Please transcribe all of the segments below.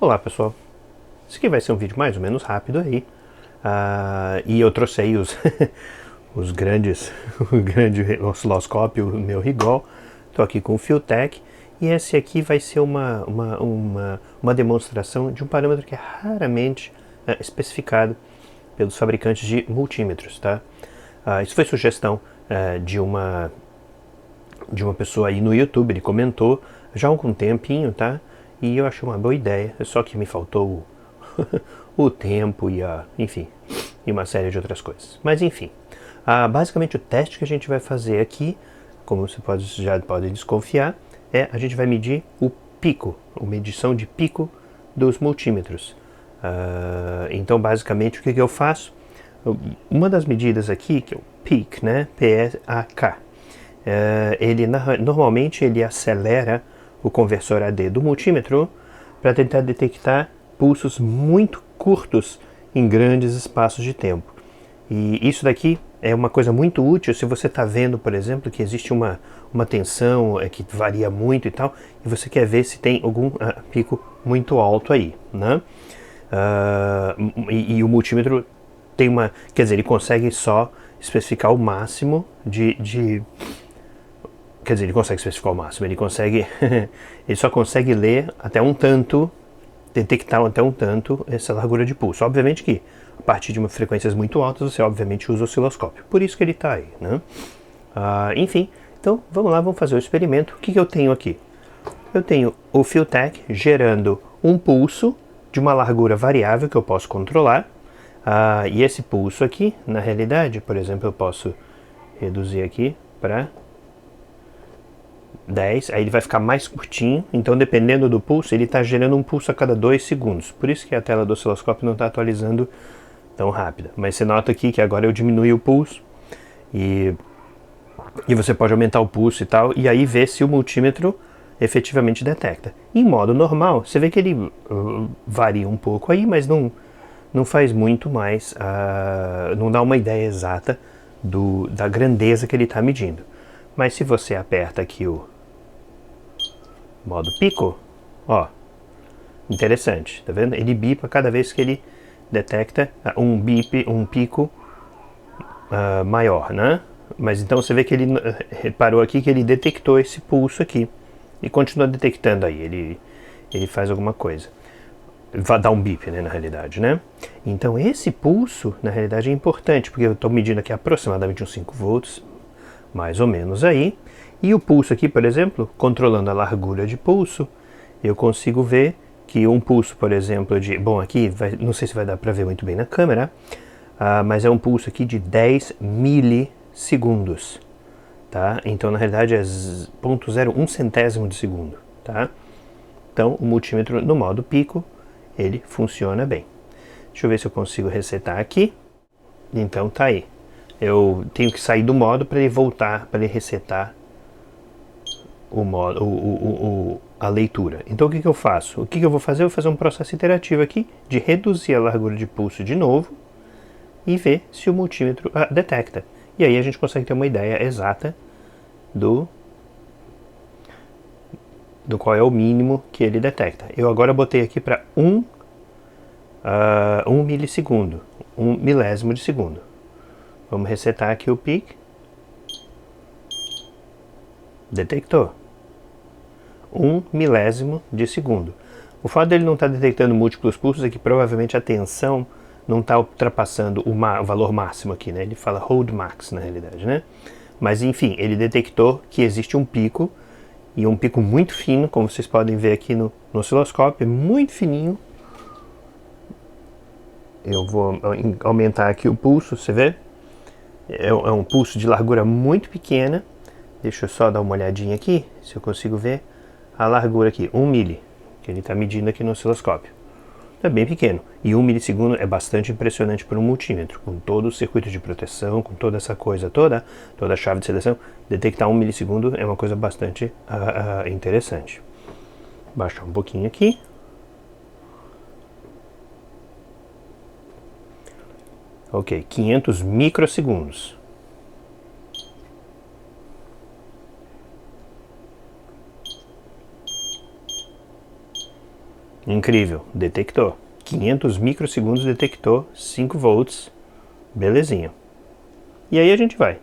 Olá pessoal, esse aqui vai ser um vídeo mais ou menos rápido aí, e eu trouxe aí os, os grandes, o grande osciloscópio, o meu Rigol. Estou aqui com o Filtek e esse aqui vai ser uma demonstração de um parâmetro que é raramente especificado pelos fabricantes de multímetros, tá? Isso foi sugestão de uma pessoa aí no YouTube, ele comentou já há algum tempinho, tá? E eu achei uma boa ideia, só que me faltou o tempo enfim, e uma série de outras coisas. Mas enfim, basicamente o teste que a gente vai fazer aqui, como você já pode desconfiar, a gente vai medir o pico, a medição de pico dos multímetros. Então basicamente o que eu faço? Uma das medidas aqui, que é o peak, né? P-E-A-K, normalmente ele acelera o conversor AD do multímetro para tentar detectar pulsos muito curtos em grandes espaços de tempo. E isso daqui é uma coisa muito útil se você está vendo, por exemplo, que existe uma tensão que varia muito e tal, e você quer ver se tem algum pico muito alto aí, né? E o multímetro tem quer dizer, ele consegue só especificar o máximo quer dizer, ele consegue especificar o máximo, ele só consegue ler até um tanto, detectar até um tanto essa largura de pulso. Obviamente que a partir de frequências muito altas você obviamente usa o osciloscópio, por isso que ele está aí, né? Enfim, então vamos lá, vamos fazer o experimento. O que eu tenho aqui? Eu tenho o Filtek gerando um pulso de uma largura variável que eu posso controlar, e esse pulso aqui, na realidade, por exemplo, eu posso reduzir aqui para 10, aí ele vai ficar mais curtinho, então dependendo do pulso, ele está gerando um pulso a cada 2 segundos. Por isso que a tela do osciloscópio não está atualizando tão rápida. Mas você nota aqui que agora eu diminui o pulso e você pode aumentar o pulso e tal, e aí ver se o multímetro efetivamente detecta. Em modo normal, você vê que ele varia um pouco aí, mas não faz muito mais, não dá uma ideia exata da grandeza que ele está medindo. Mas se você aperta aqui o modo pico, ó, interessante, tá vendo? Ele bipa cada vez que ele detecta um pico maior, né? Mas então você vê que ele reparou aqui que ele detectou esse pulso aqui e continua detectando aí, ele faz alguma coisa. Vai dar um bip, né, na realidade, né? Então esse pulso, na realidade, é importante, porque eu estou medindo aqui aproximadamente uns 5 volts, mais ou menos aí, e o pulso aqui, por exemplo, controlando a largura de pulso, eu consigo ver que um pulso, por exemplo, bom, aqui, não sei se vai dar para ver muito bem na câmera, mas é um pulso aqui de 10 milissegundos, tá? Então, na realidade, é 0,01 centésimo de segundo, tá? Então, o multímetro no modo pico, ele funciona bem. Deixa eu ver se eu consigo resetar aqui. Então, tá aí. Eu tenho que sair do modo para ele voltar, para ele resetar a leitura. Então o que eu faço? O que eu vou fazer? Eu vou fazer um processo iterativo aqui de reduzir a largura de pulso de novo e ver se o multímetro detecta. E aí a gente consegue ter uma ideia exata do qual é o mínimo que ele detecta. Eu agora botei aqui para 1 milissegundo, 1 milésimo de segundo. Vamos resetar aqui o peak. Detectou. 1 milésimo de segundo. O fato dele não estar detectando múltiplos pulsos é que provavelmente a tensão não está ultrapassando o valor máximo aqui, né? Ele fala hold max na realidade, né? Mas enfim, ele detectou que existe um pico, e um pico muito fino, como vocês podem ver aqui no osciloscópio, é muito fininho. Eu vou aumentar aqui o pulso, você vê? É um pulso de largura muito pequena. Deixa eu só dar uma olhadinha aqui, se eu consigo ver a largura aqui, 1 mili, que ele está medindo aqui no osciloscópio. É bem pequeno, e 1 milissegundo é bastante impressionante para um multímetro, com todo o circuito de proteção, com toda essa coisa toda a chave de seleção, detectar 1 milissegundo é uma coisa bastante interessante. Baixar um pouquinho aqui. Ok, 500 microsegundos. Incrível, detectou. 500 microsegundos detectou 5 volts. Belezinha. E aí a gente vai,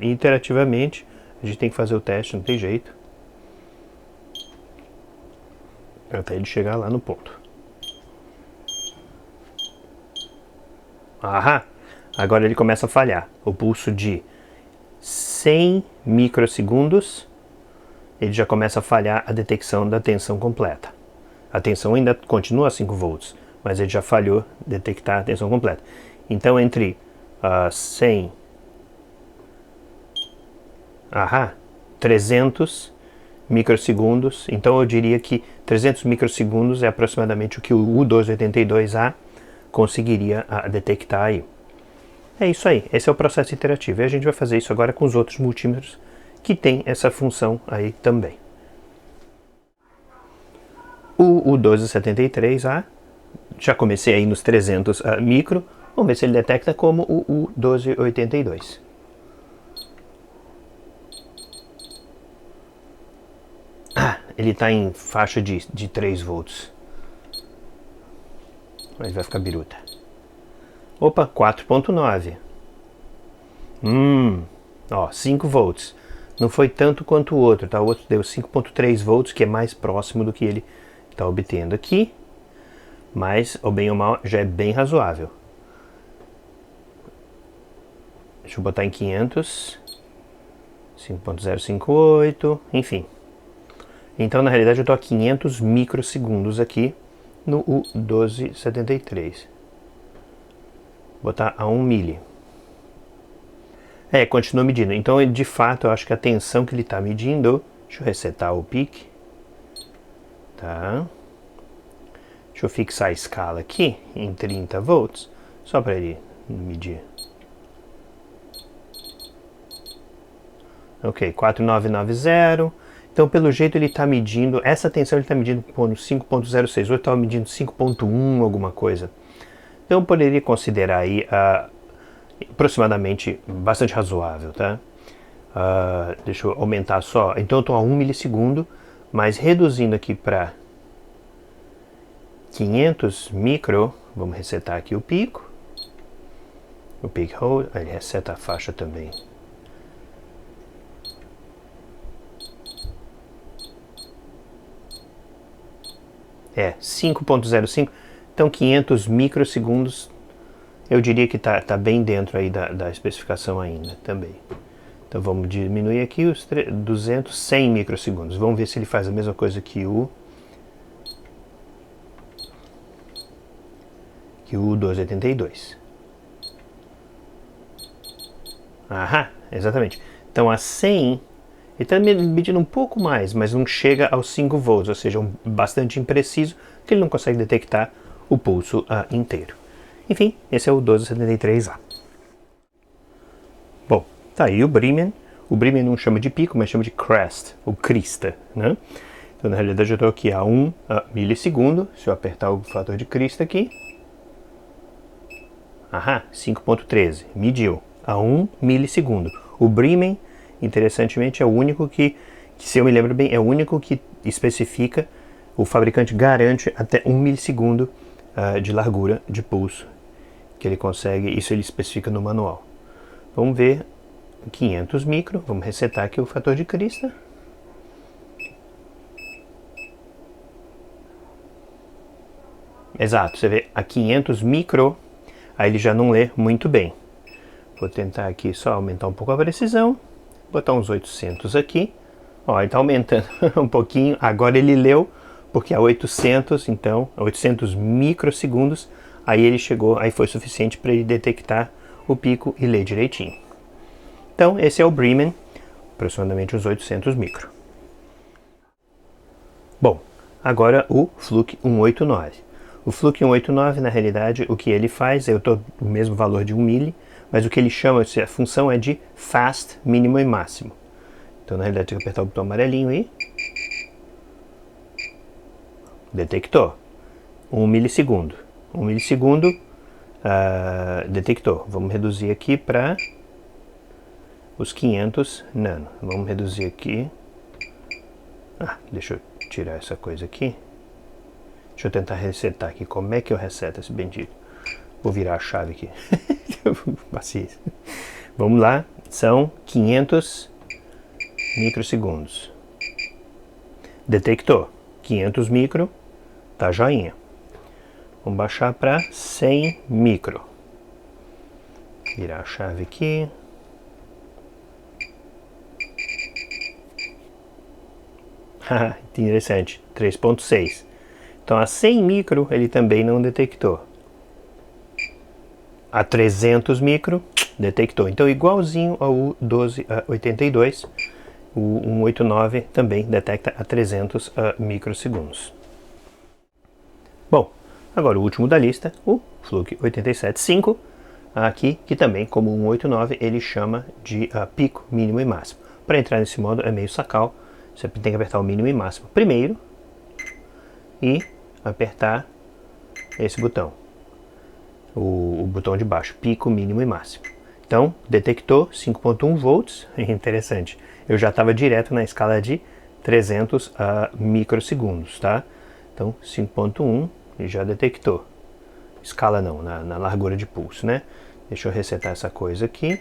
interativamente, a gente tem que fazer o teste, não tem jeito. Até ele chegar lá no ponto. Aham! Agora ele começa a falhar. O pulso de 100 microsegundos, ele já começa a falhar a detecção da tensão completa. A tensão ainda continua a 5 volts, mas ele já falhou detectar a tensão completa. Então entre 100... 300 microsegundos, então eu diria que 300 microsegundos é aproximadamente o que o U1282A conseguiria detectar aí. É isso aí, esse é o processo iterativo. E a gente vai fazer isso agora com os outros multímetros que tem essa função aí também. O U1273A, já comecei aí nos 300 micro, vamos ver se ele detecta como o U1282. Ele está em faixa de 3 volts. Mas vai ficar biruta. Opa, 4.9. Ó, 5 volts. Não foi tanto quanto o outro, tá? O outro deu 5.3 volts, que é mais próximo do que ele está obtendo aqui. Mas, ou bem ou mal, já é bem razoável. Deixa eu botar em 500. 5.058, enfim. Então, na realidade, eu estou a 500 microsegundos aqui no U1273. Vou botar a 1 milli. Continua medindo. Então, de fato, eu acho que a tensão que ele está medindo... Deixa eu resetar o pique. Tá. Deixa eu fixar a escala aqui em 30 volts, só para ele medir. Ok, 4990. Então, pelo jeito, ele está medindo... Essa tensão ele está medindo no 5.06. Eu estava medindo 5.1, alguma coisa. Então, eu poderia considerar aí aproximadamente bastante razoável, tá? Deixa eu aumentar só. Então, eu estou a 1 milissegundo, mas reduzindo aqui para 500 micro. Vamos resetar aqui o pico. O peak hold. Ele reseta a faixa também. É, 5.05. Então, 500 microsegundos, eu diria que tá bem dentro aí da especificação ainda também. Então, vamos diminuir aqui os 200, 100 microsegundos. Vamos ver se ele faz a mesma coisa que o U1282. Aham, exatamente. Então, a 100, ele está medindo um pouco mais, mas não chega aos 5 volts, ou seja, bastante impreciso, que ele não consegue detectar o pulso inteiro. Enfim, esse é o 1273A. Bom, tá aí o Bremen. O Bremen não chama de pico, mas chama de crest, ou crista, né? Então, na realidade, eu estou aqui a 1 milissegundo. Se eu apertar o fator de crista aqui... 5.13, mediu a 1 milissegundo. O Bremen, interessantemente, é o único que, se eu me lembro bem, é o único que especifica, o fabricante garante até 1 milissegundo de largura de pulso, que ele consegue, isso ele especifica no manual. Vamos ver 500 micro, vamos resetar aqui o fator de crista. Exato, você vê a 500 micro, aí ele já não lê muito bem. Vou tentar aqui só aumentar um pouco a precisão, botar uns 800 aqui. Ó, ele está aumentando um pouquinho, agora ele leu, porque a 800, então, a 800 microsegundos, aí ele chegou, aí foi suficiente para ele detectar o pico e ler direitinho. Então, esse é o Bremen, aproximadamente uns 800 micro. Bom, agora o Fluke 189. O Fluke 189, na realidade, o que ele faz, eu estou no mesmo valor de 1 milli, mas o que ele chama, a função é de fast, mínimo e máximo. Então, na realidade, tem que apertar o botão amarelinho aí. Detectou. 1 milissegundo. 1 milissegundo, detectou. Vamos reduzir aqui para os 500 nano. Vamos reduzir aqui. Deixa eu tirar essa coisa aqui. Deixa Deixa eu tentar resetar aqui. Como é que eu reseto esse bendito? Vou virar a chave aqui. Paciência. Vamos lá. São 500 microsegundos. Detectou. 500 micro. Tá joinha. Vamos baixar para 100 micro. Virar a chave aqui. Interessante. 3.6. Então a 100 micro ele também não detectou. A 300 micro detectou. Então igualzinho ao 1282, o 189 também detecta a 300 microsegundos. Bom, agora o último da lista, o Fluke 875, aqui que também, como o 189, ele chama de pico, mínimo e máximo. Para entrar nesse modo é meio sacal, você tem que apertar o mínimo e máximo primeiro e apertar esse botão, o botão de baixo, pico, mínimo e máximo. Então, detectou 5.1 volts, interessante, eu já estava direto na escala de 300 microsegundos, tá? Então, 5.1 já detectou. Escala não, na largura de pulso, né? Deixa eu resetar essa coisa aqui.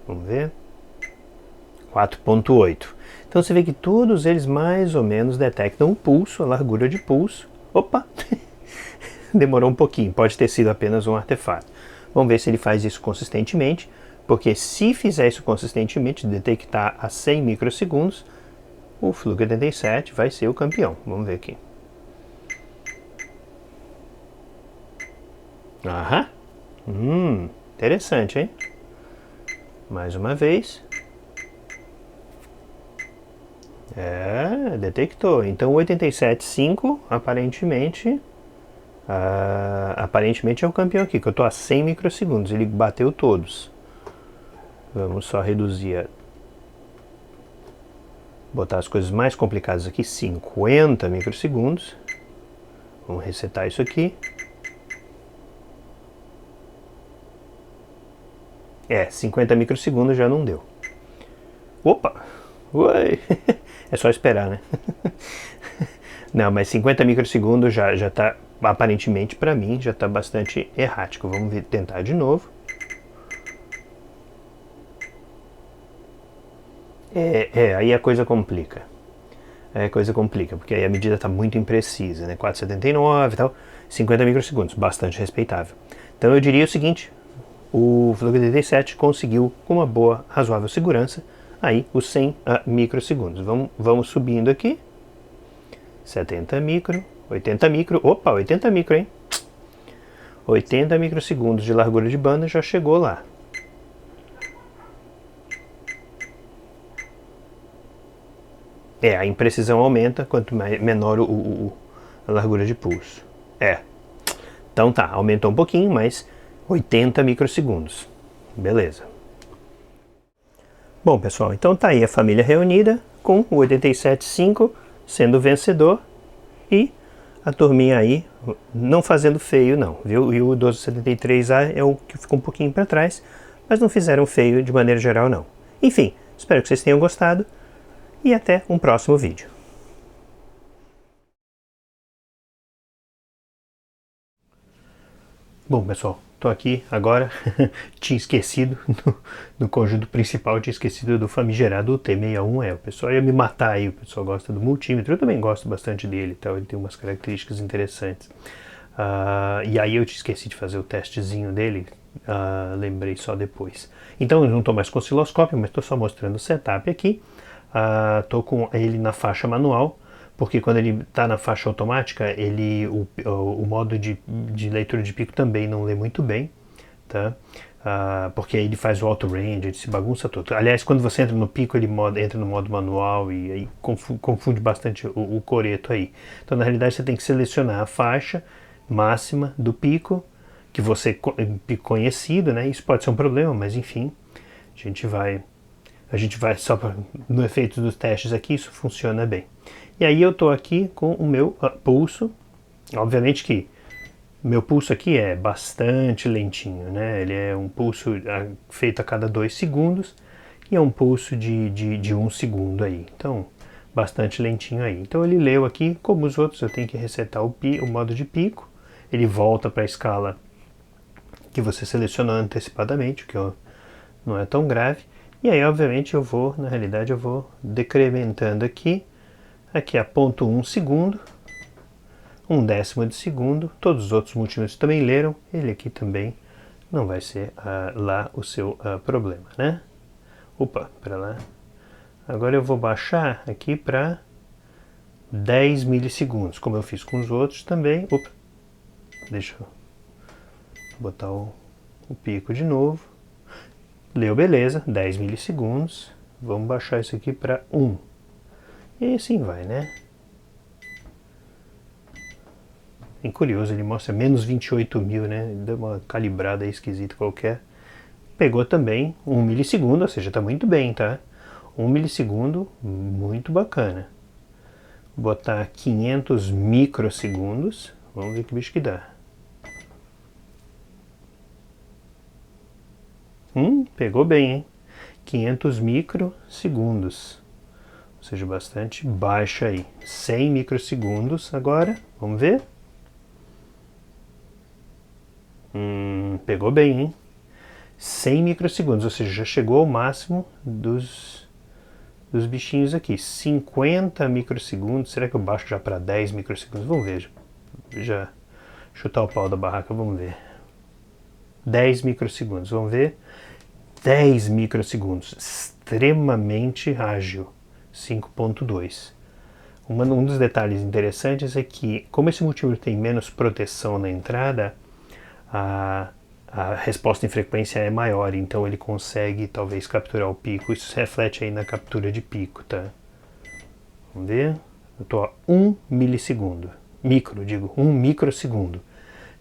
Vamos ver. 4.8. Então você vê que todos eles mais ou menos detectam o pulso, a largura de pulso. Opa! Demorou um pouquinho, pode ter sido apenas um artefato. Vamos ver se ele faz isso consistentemente, porque se fizer isso consistentemente, detectar a 100 microsegundos, o Fluke 87 vai ser o campeão. Vamos ver aqui. Aham. Interessante, hein? Mais uma vez. Detectou. Então o 87.5 aparentemente é o campeão aqui, que eu tô a 100 microsegundos. Ele bateu todos. Vamos só reduzir botar as coisas mais complicadas aqui, 50 microsegundos. Vamos resetar isso aqui. 50 microsegundos já não deu. Opa! Uai! É só esperar, né? Não, mas 50 microsegundos já está, aparentemente para mim, já está bastante errático. Vamos tentar de novo. Aí a coisa complica. Porque aí a medida está muito imprecisa, né? 4,79 e tal, 50 microsegundos, bastante respeitável. Então eu diria o seguinte, o Fluke 87 conseguiu, com uma boa, razoável segurança, aí os 100 microsegundos. Vamos subindo aqui. 70 micro, 80 micro, opa, 80 micro, hein? 80 microsegundos de largura de banda já chegou lá. A imprecisão aumenta quanto menor a largura de pulso. Então tá, aumentou um pouquinho, mas 80 microsegundos. Beleza. Bom, pessoal, então tá aí a família reunida com o 87.5 sendo vencedor e a turminha aí não fazendo feio não, viu? E o 1273A é o que ficou um pouquinho para trás, mas não fizeram feio de maneira geral não. Enfim, espero que vocês tenham gostado e até um próximo vídeo. Bom, pessoal, tô aqui agora, tinha esquecido do conjunto principal, tinha esquecido do famigerado T61E. O pessoal ia me matar aí, o pessoal gosta do multímetro, eu também gosto bastante dele, então ele tem umas características interessantes. E aí eu te esqueci de fazer o testezinho dele, lembrei só depois. Então eu não estou mais com osciloscópio, mas estou só mostrando o setup aqui. Estou com ele na faixa manual, porque quando ele está na faixa automática, o modo de leitura de pico também não lê muito bem, tá? Porque aí ele faz o auto range, ele se bagunça todo. Aliás, quando você entra no pico, ele entra no modo manual e aí confunde bastante o coreto aí. Então, na realidade, você tem que selecionar a faixa máxima do pico, que você pico conhecido, né? Isso pode ser um problema, mas enfim, a gente vai só no efeito dos testes aqui, isso funciona bem. E aí eu estou aqui com o meu pulso, obviamente que meu pulso aqui é bastante lentinho, né? Ele é um pulso feito a cada 2 segundos e é um pulso de 1 segundo aí. Então, bastante lentinho aí. Então ele leu aqui, como os outros, eu tenho que resetar o modo de pico, ele volta para a escala que você selecionou antecipadamente, o que não é tão grave, e aí obviamente na realidade eu vou decrementando aqui é 0,1 segundo, 1/10 de segundo, todos os outros multímetros também leram, ele aqui também não vai ser lá o seu problema, né? Opa, para lá. Agora eu vou baixar aqui para 10 milissegundos, como eu fiz com os outros também. Opa, deixa eu botar o pico de novo. Leu beleza, 10 milissegundos. Vamos baixar isso aqui para 1. E assim vai, né? Bem curioso, ele mostra menos 28.000, né? Deu uma calibrada aí esquisita qualquer. Pegou também 1 milissegundo, ou seja, tá muito bem, tá? 1 milissegundo, muito bacana. Vou botar 500 microsegundos. Vamos ver que bicho que dá. Pegou bem, hein? 500 microsegundos. Ou seja, bastante baixa aí. 100 microsegundos agora. Vamos ver. Pegou bem, hein? 100 microsegundos, ou seja, já chegou ao máximo dos bichinhos aqui. 50 microsegundos. Será que eu baixo já para 10 microsegundos? Vamos ver. Já chutar o pau da barraca, vamos ver. 10 microsegundos, vamos ver. 10 microsegundos, extremamente ágil. 5.2. Um dos detalhes interessantes é que, como esse multímetro tem menos proteção na entrada, a resposta em frequência é maior, então ele consegue talvez capturar o pico. Isso se reflete aí na captura de pico, tá? Vamos ver. Eu estou a 1 milissegundo. 1 microsegundo.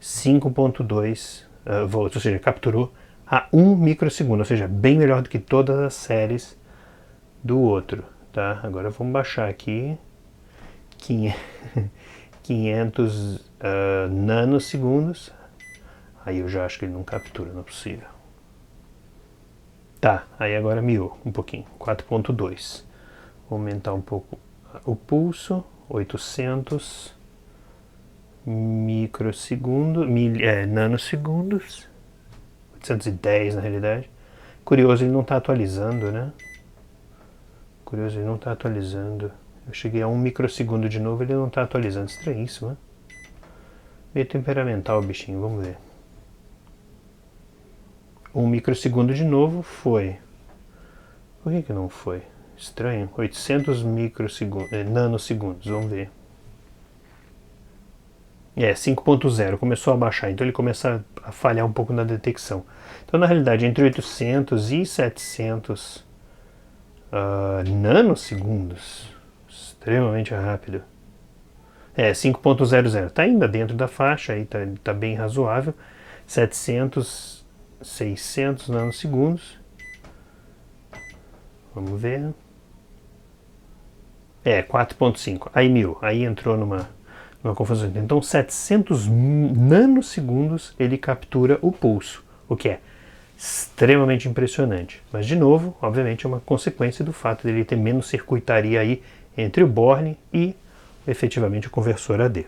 5.2 volts, ou seja, capturou a 1 microsegundo, ou seja, bem melhor do que todas as séries do outro, tá? Agora vamos baixar aqui 500 nanosegundos. Aí eu já acho que ele não captura, não é possível. Tá, aí agora miou um pouquinho, 4.2. Vou aumentar um pouco o pulso, 800 microsegundos, nanosegundos, 810 na realidade. Curioso, ele não está atualizando, né? Curioso, ele não está atualizando. Eu cheguei a 1 microsegundo de novo, ele não está atualizando. Estranhíssimo, né? Meio temperamental o bichinho, vamos ver. 1 microsegundo de novo foi. Por que não foi? Estranho. 800 nanosegundos, vamos ver. 5.0, começou a baixar, então ele começa a falhar um pouco na detecção. Então, na realidade, entre 800 e 700 nanosegundos, extremamente rápido. 5.00, está ainda dentro da faixa, aí tá bem razoável. 700, 600 nanosegundos. Vamos ver. 4.5, aí aí entrou numa confusão. Então, 700 nanosegundos ele captura o pulso, o que é extremamente impressionante. Mas, de novo, obviamente é uma consequência do fato de ele ter menos circuitaria aí entre o Borne e, efetivamente, o conversor AD.